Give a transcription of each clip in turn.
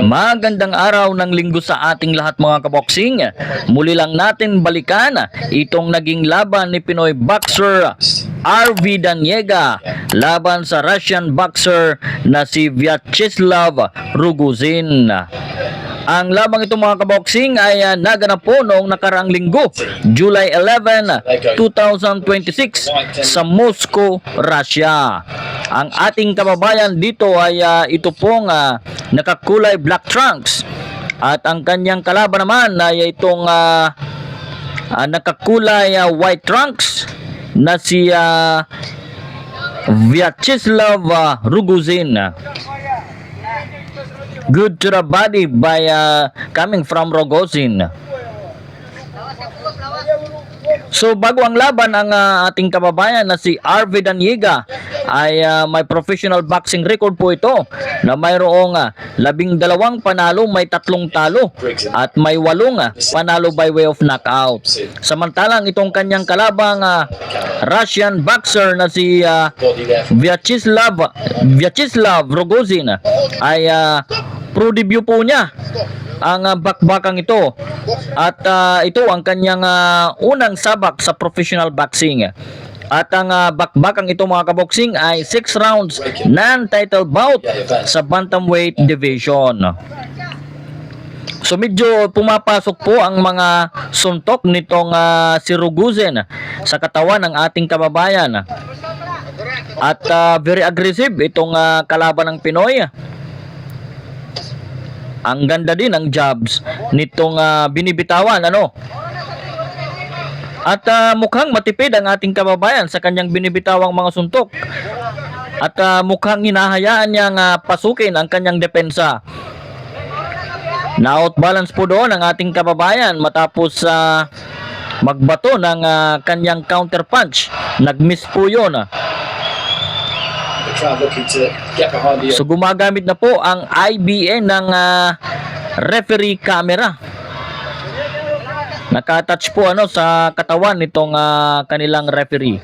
Magandang araw ng linggo sa ating lahat mga kaboksing. Muli lang natin balikan itong naging laban ni Pinoy boxer RV Daniega laban sa Russian boxer na si Vyacheslav Rogozin. Ang labang ito mga kaboksing ay naganap po noong nakaraang linggo, July 11, 2026 sa Moscow, Russia. Ang ating kababayan dito ay ito pong nakakulay black trunks at ang kanyang kalaban naman ay itong nakakulay white trunks na si Vyacheslav Rogozin. Good to the body by coming from Rogozin. So bago ang laban, ang ating kababayan na si RV Daniega ay may professional boxing record po ito na mayroong 12 panalo, may 3 talo at may 8 panalo by way of knockout. Samantalang itong kanyang kalabang Russian boxer na si Vyacheslav Rogozin ay pro debut po niya ang bakbakang ito at ito ang kanyang unang sabak sa professional boxing. At ang bakbakang ito mga kaboksing ay 6 rounds non-title bout sa bantamweight division. So medyo pumapasok po ang mga suntok nitong si Rogozin sa katawan ng ating kababayan. At very aggressive itong kalaban ng Pinoy. Ang ganda din ng jabs nitong binibitawan At mukhang matipid ang ating kababayan sa kanyang binibitawang mga suntok. At mukhang hinahayaan niyang pasukin ang kanyang depensa. Na-outbalance po doon ang ating kababayan matapos magbato ng kanyang counter punch. Nag-miss po yun. So gumagamit na po ang IBN ng referee camera. Nakatouch po sa katawan nitong kanilang referee.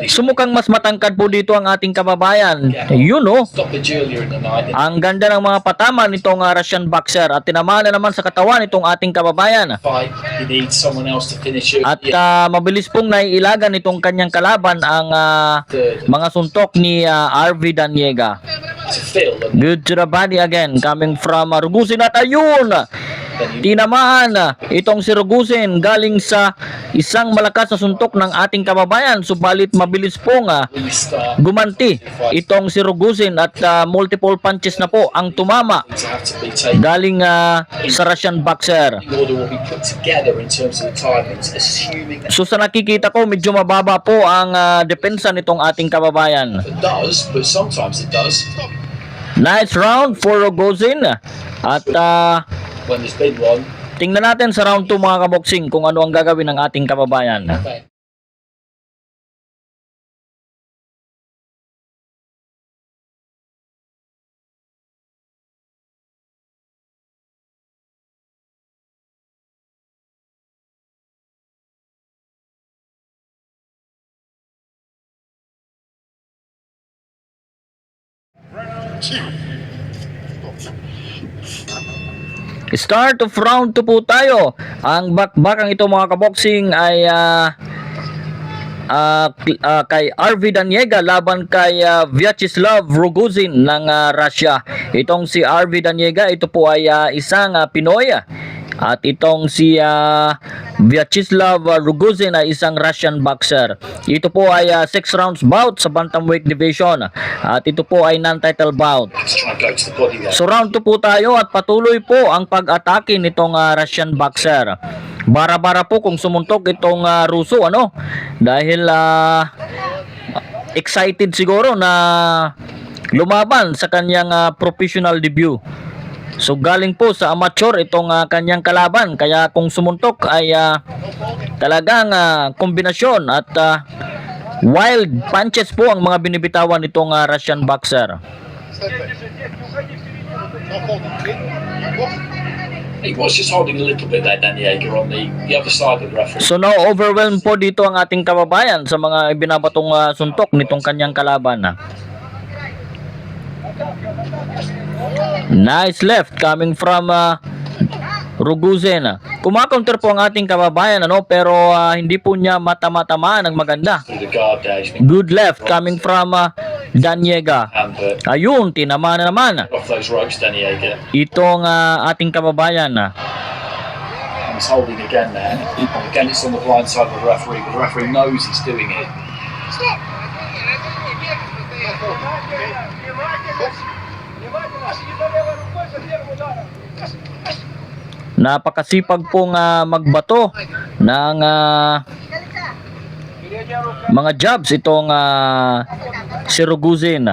Sumukang mas matangkad po dito ang ating kababayan. Ang ganda ng mga patama nitong Russian boxer at tinamaan na naman sa katawan nitong ating kababayan. At mabilis pong naiilagan nitong kanyang kalaban ang mga suntok ni RV Daniega. Good to the body again coming from Rogozin at ayun, tinamaan itong si Rogozin galing sa isang malakas na suntok ng ating kababayan, subalit mabilis pong gumanti itong si Rogozin at multiple punches na po ang tumama galing sa Russian boxer. So sa nakikita ko medyo mababa po ang depensa nitong ating kababayan. Nice round for Rogozin. At tingnan natin sa round 2 mga kaboksing kung ano ang gagawin ng ating kababayan. Start of round 2 po tayo. Ang bakbakang ito mga kaboksing ay kay RV Daniega laban kay Vyacheslav Rogozin ng Russia. Itong si RV Daniega, ito po ay isang Pinoy. At itong si Vyacheslav Rogozin ay isang Russian boxer. Ito po ay 6 rounds bout sa bantamweight division. At ito po ay non-title bout. So round 2 po tayo at patuloy po ang pag-atake nitong Russian boxer. Bara-bara po kung sumuntok itong Ruso dahil excited siguro na lumaban sa kanyang professional debut. So galing po sa amateur itong kanyang kalaban, kaya kung sumuntok ay talagang kombinasyon at wild punches po ang mga binibitawan nitong Russian boxer. He was just holding a little bit there, Daniega, on the other side of the referee. So now overwhelmed po dito ang ating kababayan sa mga ibinabatong suntok nitong kanyang kalaban. Nice left coming from Ruguzen. Kumakounter po ang ating kababayan pero hindi po niya matama-tamaan ng maganda. Through the guard there, he's been Good left coming from Daniega. Ayun, tinama na naman off those ropes, Daniega. itong ating kababayan. He's holding again there. Again, it's on the blind side of the referee, but the referee knows he's doing it. Napakasipag pong magbato ng mga jabs itong si Ruguzen.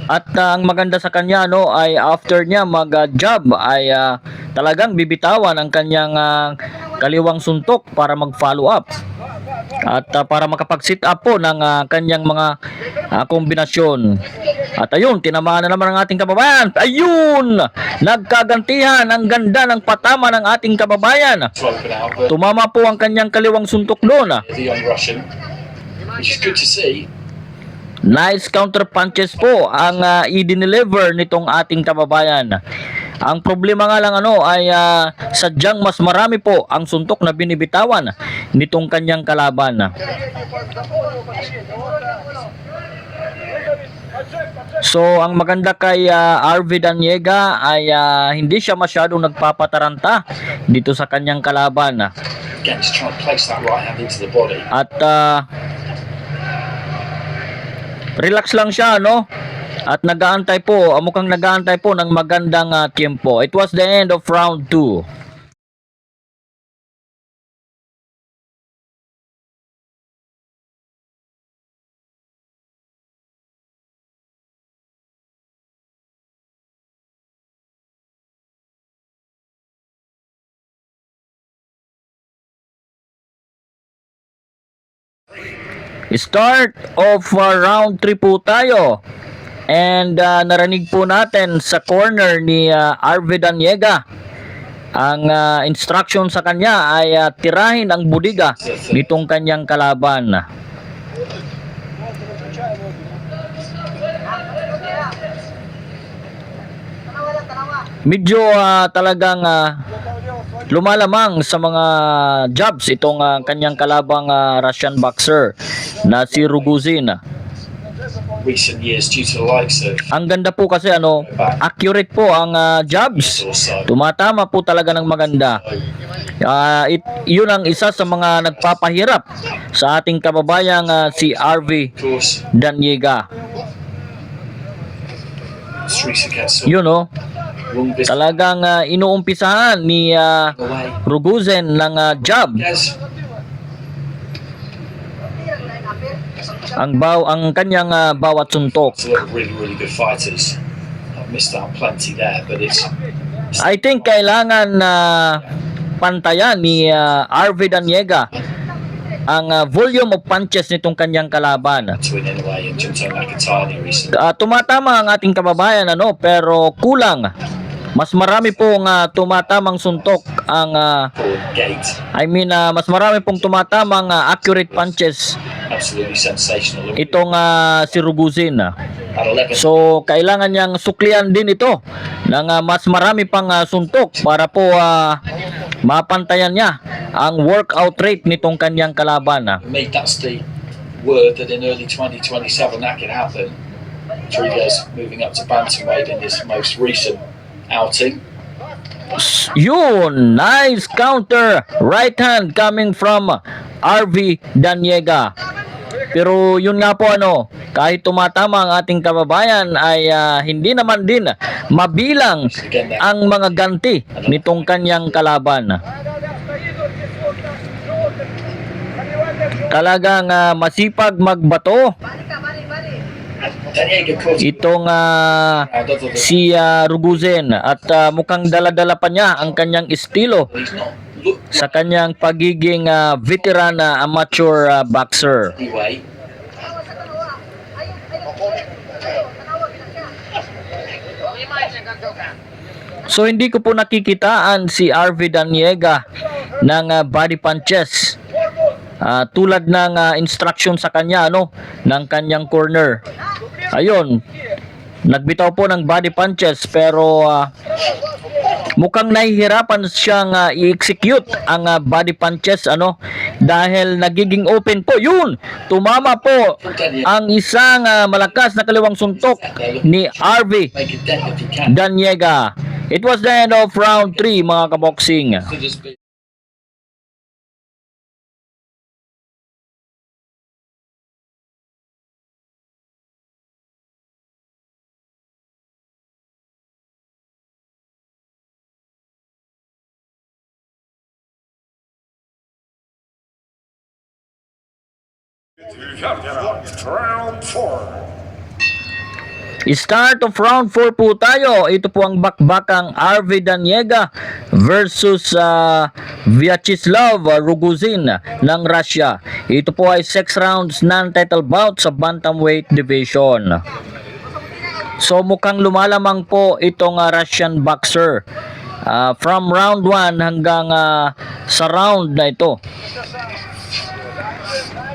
At ang maganda sa kanya ay after niya mag-jab ay talagang bibitawan ang kanyang kaliwang suntok para mag-follow up. At para makapag-sit up po ng kanyang mga kombinasyon. At ayun, tinamaan na naman ang ating kababayan. Ayun! Nagkagantihan. Ang ganda ng patama ng ating kababayan. To open out, but Tumama po ang kanyang kaliwang suntok doon. the young Russian, which is good to see. Nice counter punches po ang i-deliver nitong ating kababayan. Ang problema nga lang ay sadyang mas marami po ang suntok na binibitawan nitong kanyang kalaban. So ang maganda kay RV Daniega ay hindi siya masyadong nagpapataranta dito sa kanyang kalaban. Again, he's trying to place that right hand into the body. At relax lang siya at nag-aantay po, mukhang nag-aantay po ng magandang tiempo. It was the end of round 2. Start of round 3 po tayo. And narinig po natin sa corner ni RV Daniega. Ang instruction sa kanya ay tirahin ang budiga nitong kanyang kalaban. Medyo talagang lumalamang sa mga jabs itong kanyang kalabang Russian boxer na si Ruguzen. Recent years, due to the likes of Ang ganda po kasi accurate po ang jabs. also, Tumatama po talaga ng maganda. Yun ang isa sa mga nagpapahirap sa ating kababayang si RV of course, Daniega. Streets gets Yun wrong business talagang inuumpisahan ni away. Ruguzen ng jab. Yes, Ang kanyang bawat suntok. it's a lot of really, really good fighters. I've missed out plenty there, but it's I think kailangan na pantayan ni RV Daniega ang volume of punches nitong kanyang kalaban. to win anyway. And Junto Nakatani recently Tumatama ang ating kababayan pero kulang. Mas marami pong tumatamang suntok ang pulled gate. mas marami pong tumatamang accurate punches Absolutely sensational. itong si Ruguzen. At 11, So kailangan niyang suklian din ito ng mas marami pang suntok para po mapantayan niya ang workout rate nitong kanyang kalaban. for me, that's the word that in early 2027 that can happen. Rodriguez moving up to bantamweight in this most recent outing. Yun, nice counter right hand coming from RV Daniega. Pero yun nga po kahit tumatama ang ating kababayan ay hindi naman din mabilang ang mga ganti nitong kanyang kalaban. Talagang masipag magbato Daniega caught itong other than si Ruguzen at mukhang dala-dala pa niya ang kanyang estilo he's not looked sa kanyang pagiging veteran na amateur boxer. anyway. So hindi ko po nakikitaan si RV Daniega ng body punches. Tulad ng instruction sa kanya ng kanyang corner. Ayun, nagbitaw po ng body punches pero mukhang nahihirapan siyang i-execute ang body punches dahil nagiging open po. Yun, tumama po ang isang malakas na kaliwang suntok ni RV Make a dent if you can. Daniega. It was the end of round 3 mga kaboksing. Could just be- Round 4. Start of round 4 po tayo. Ito po ang bakbakang RV Daniega versus Vyacheslav Rogozin ng Russia. Ito po ay 6 rounds non-title bout sa bantamweight division. So mukhang lumalamang po itong Russian boxer from round 1 hanggang sa round na ito.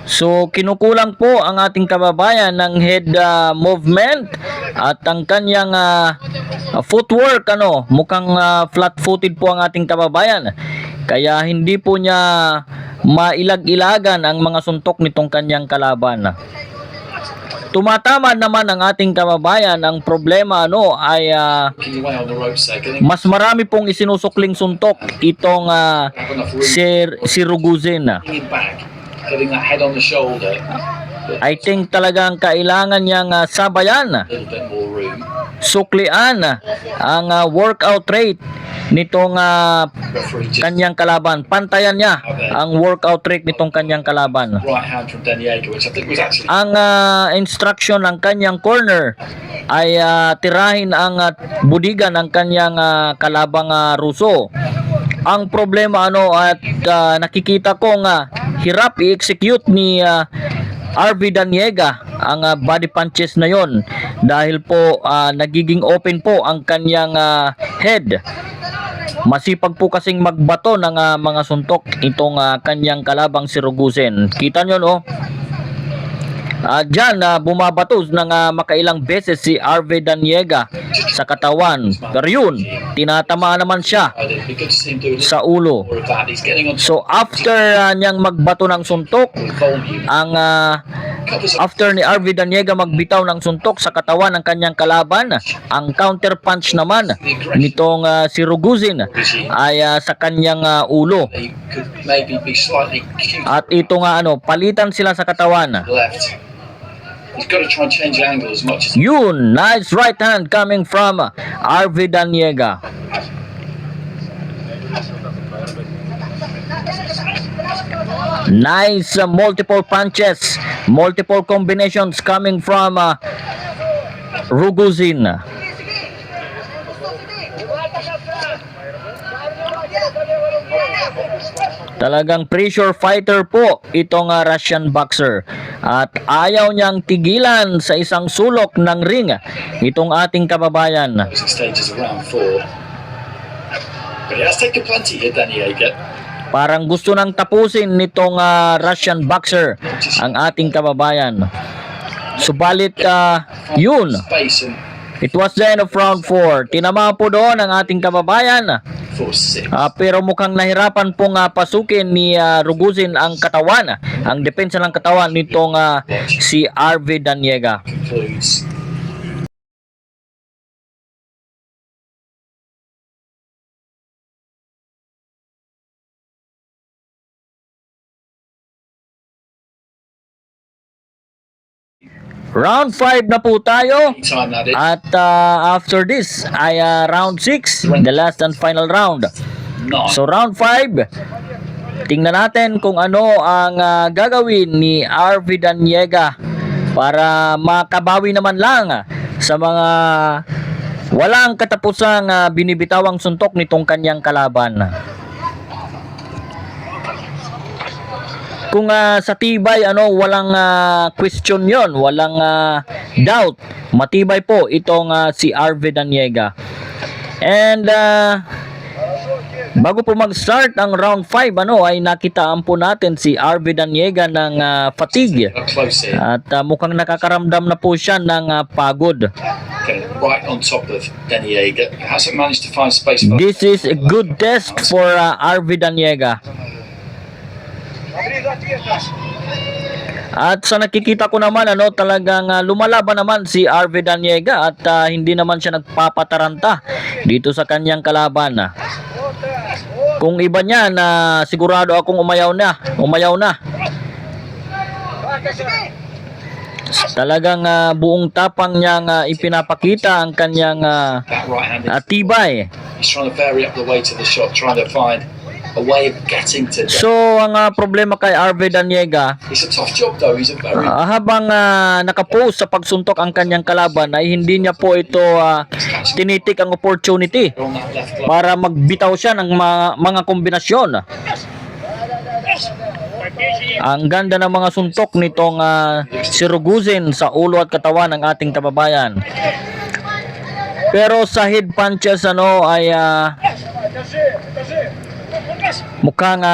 So kinukulang po ang ating kababayan ng head movement at ang kanyang footwork mukhang flat-footed po ang ating kababayan. Kaya hindi po niya mailag-ilagan ang mga suntok nitong kanyang kalaban. Tumatama naman ang ating kababayan. Ang problema ay Working away on the ropes there, getting mas marami pong isinusukling suntok itong si Rogozin. him back, getting that head on the shoulder. I think talagang kailangan niyang sabayan, A little bit more room. suklian ang workout rate nitong Referee just kanyang kalaban. Pantayan niya ang workout rate nitong kanyang kalaban. right hand from Daniega, which I think was actually Ang instruction ng kanyang corner ay tirahin ang budigan ng kanyang kalabang Ruso. Ang problema at nakikita kong hirap i-execute ni RV Daniega ang body punches na yon dahil po nagiging open po ang kanyang head. Masipag po kasing magbato ng mga suntok itong kanyang kalabang si Rogozin. Kita nyo Diyan bumabato ng makailang beses si RV Daniega sa katawan. Pero yun, tinatama naman siya we could see him doing sa ulo. more of that. He's getting on So after niyang magbato ng suntok, with volume. ang Covers up after ni RV Daniega magbitaw ng suntok sa katawan ng kanyang kalaban, ang counter punch naman nitong si Rogozin ay sa kanyang ulo. they could maybe be slightly cute At ito palitan sila sa katawan. left. He's got to try and change the angle as much as Yun, nice right hand coming from RV Daniega. Nice multiple punches, multiple combinations coming from Rogozin. Talagang pressure fighter po itong Russian boxer at ayaw niyang tigilan sa isang sulok ng ring itong ating kababayan. closing stages of round 4. But he has taken plenty here, Daniega. Parang gusto nang tapusin nitong Russian boxer ang ating kababayan. Subalit yun, Space and it was the end of round 4. Tinama po doon ang ating kababayan. 4-6 Pero mukhang nahirapan pong pasukin ni Rogozin ang katawan, ang depensa ng katawan nitong si RV Daniega. concludes. Round 5 na po tayo. Time that is. At after this ay round 6, the last and final round. 9. So round 5, tingnan natin kung ano ang gagawin ni RV Daniega para makabawi naman lang sa mga walang katapusang binibitawang suntok nitong kanyang kalaban. Kung sa tibay walang question yon, walang doubt, matibay po itong si RV Daniega. And bago po mag-start ang round 5 ay nakitaan po natin si RV Daniega ng fatigue. Up close here. At mukhang nakakaramdam na po siya ng pagod. Okay, right on top of Deniega. Hasn't managed to find space for This is a good test for RV Daniega. At sa nakikita ko naman talagang lumalaban naman si RV Daniega at hindi naman siya nagpapataranta dito sa kanyang kalaban. Kung iba niya sigurado akong umayaw na. Talagang buong tapang niyang ipinapakita ang kanyang that right hand. tibay. He's trying to vary up the way to the shot, trying to find a way of getting to. So ang problema kay RV Daniega, It's a tough job though. He's a very habang nakapost sa pagsuntok ang kanyang kalaban ay hindi niya po ito tinitik ang opportunity on that left glove. para magbitaw siya ng mga kombinasyon. Ang ganda ng mga suntok nitong si Rogozin sa ulo at katawan ng ating kababayan. Pero sa head punches ay mukhang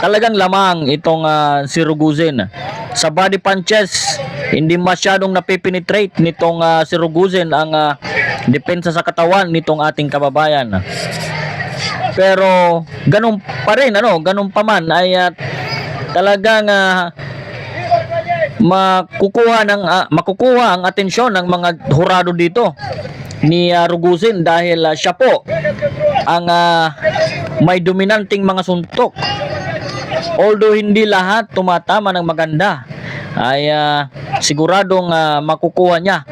talagang lamang itong si Rogozin. Sa body punches, hindi masyadong napipenetrate nitong si Rogozin ang depensa sa katawan nitong ating kababayan. Pero ganun pa rin, ganun pa man ay talagang makukuha ang atensyon ng mga hurado dito ni Rogozin dahil siya po ang may dominanting mga suntok. Although hindi lahat tumatama ng maganda, ay siguradong makukuha niya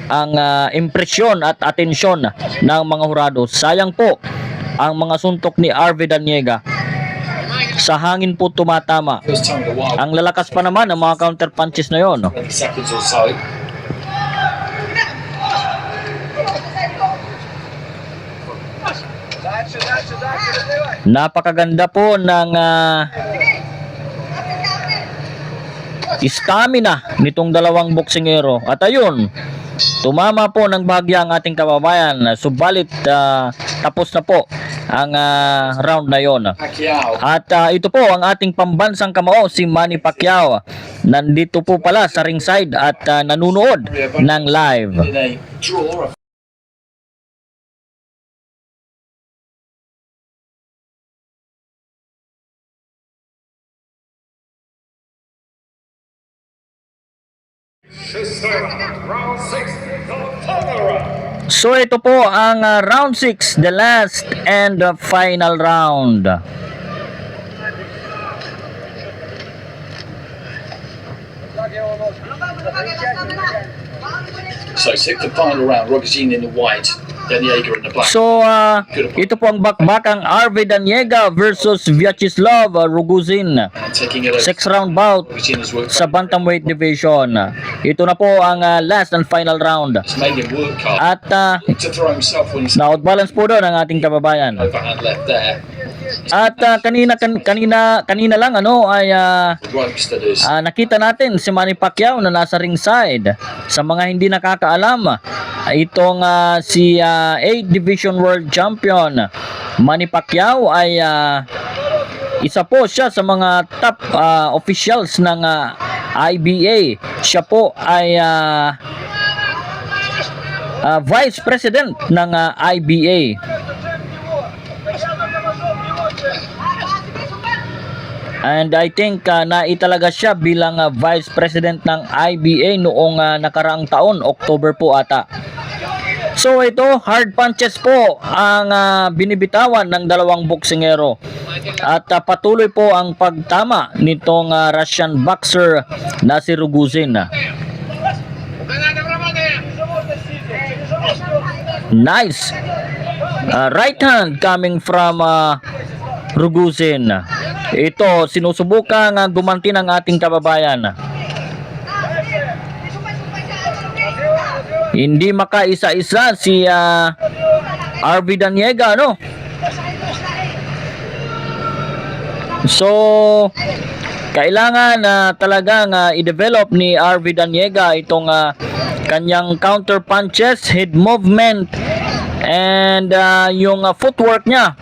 ang impresyon at atensyon ng mga hurado. Sayang po ang mga suntok ni RV Daniega. Sa hangin po tumatama. First time in a while, Ang lalakas pa naman ng mga counter punches na yon. 20 seconds or so. Napakaganda po ng stamina nitong dalawang boksingero. At ayun, tumama po ng bahagya ang ating kababayan. Subalit tapos na po ang round na yon. Pacquiao At ito po ang ating pambansang kamao, si Manny Pacquiao. Nandito po pala sa ringside at nanunood ng live. in a draw. Round 6, the final round. So ito po ang round 6, the last and final round. So sixth and final round. Rogozin in the white, Deniega in the black. So ito po ang bakbakang RV Daniega versus Vyacheslav Rogozin. And taking it over. 6-round bout Rogozin has worked. sa bantamweight division. Ito na po ang last and final round. It's made him work hard At to throw himself when he's na-outbalance po doon ang ating kababayan. overhand left there. At kanina lang ay The ropes that is. nakita natin si Manny Pacquiao na nasa ringside. Sa mga hindi nakakaalam, itong si 8 Division World Champion Manny Pacquiao ay isa po siya sa mga top officials ng IBA. Siya po ay Vice President ng IBA. And I think naitalaga siya bilang Vice President ng IBA noong nakaraang taon, October po ata. So ito, hard punches po ang binibitawan ng dalawang boksingero. At patuloy po ang pagtama nitong Russian boxer na si Rogozin. Nice right hand coming from Rogozin. Ito, sinusubukan gumanti ng ating kababayan. Hindi makaisa-isa si RV Daniega, So, kailangan talagang i-develop ni RV Daniega itong kanyang counter punches, head movement, And yung footwork niya,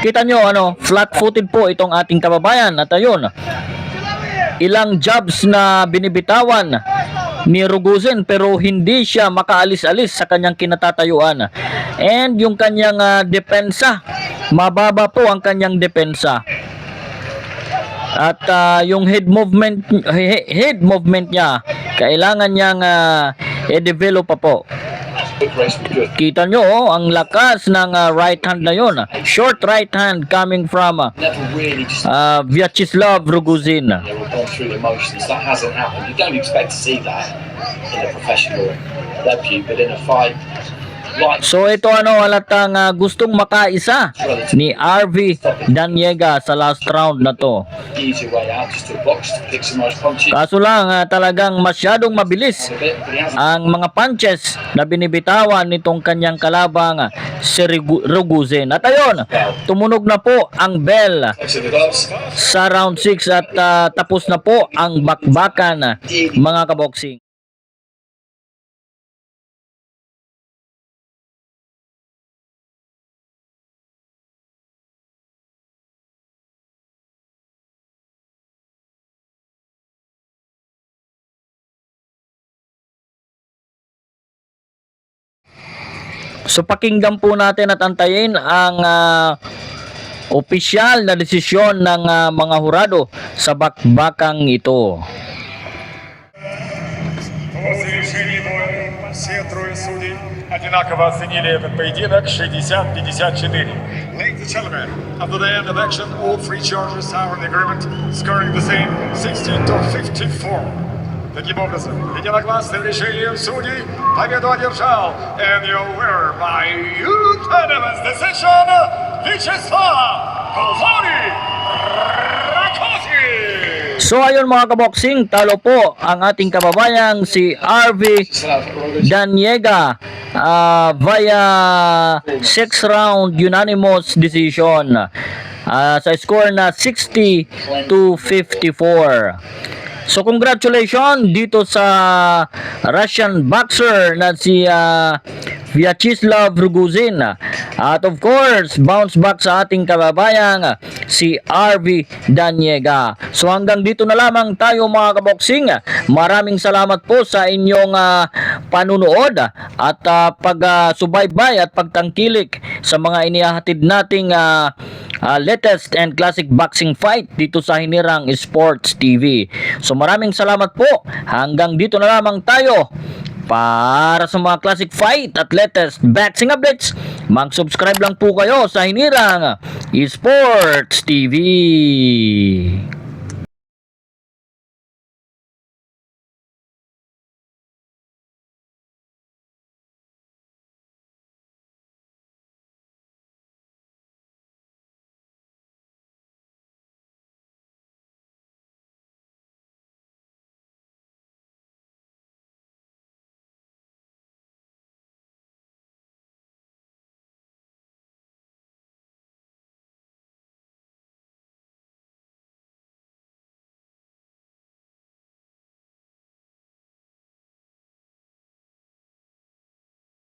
kita nyo, flat-footed po itong ating kababayan. At ayun, ilang jabs na binibitawan ni Rogozin pero hindi siya makaalis-alis sa kanyang kinatatayuan. And yung kanyang depensa, mababa po ang kanyang depensa. At yung head movement niya, kailangan niyang i-develop pa po. Big race was good. Kita nyo, ang lakas ng right hand na yun. Short right hand coming from Never really just Vyacheslav Rogozin. they were gone through the motions. That hasn't happened. You don't expect to see that in a professional debut, but in a fight like So ito halatang gustong makaisa ni RV Daniega sa last round na to. the easy way out, just to the box to pick some nice punches. Kaso lang talagang masyadong mabilis A bit, but he hasn't. ang mga punches na binibitawan nitong kanyang kalabang si Rogozin. At ayun, tumunog na po ang bell Next to the gloves. sa round 6 at tapos na po ang bakbakan mga kaboksing. So pakinggan po natin at antayin ang opisyal na desisyon ng mga hurado sa bakbakang ito. После решения боя все трое судей одинаково оценили этот поединок 60-54. Ladies and gentlemen, after the end of action, all three judges are in agreement, scoring the same 60-54. Таким образом, единогласным решением судей победу одержал and your winner by unanimous decision, Vyacheslav Rogozin. So ayun mga kaboksing, talo po ang ating kababayang si RV Daniega via 6 round unanimous decision sa score na 60-54. So congratulations dito sa Russian boxer na si Vyacheslav Rogozin. At of course, bounce back sa ating kababayang si RV Daniega. So hanggang dito na lamang tayo mga kaboksing. Maraming salamat po sa inyong panunood at pagsubaybay at pagtangkilik sa mga inihahatid nating latest and classic boxing fight dito sa Hinirang Sports TV. So maraming salamat po. Hanggang dito na lamang tayo. Para sa mga classic fight at latest boxing updates, mag-subscribe lang po kayo sa Hinirang Sports TV.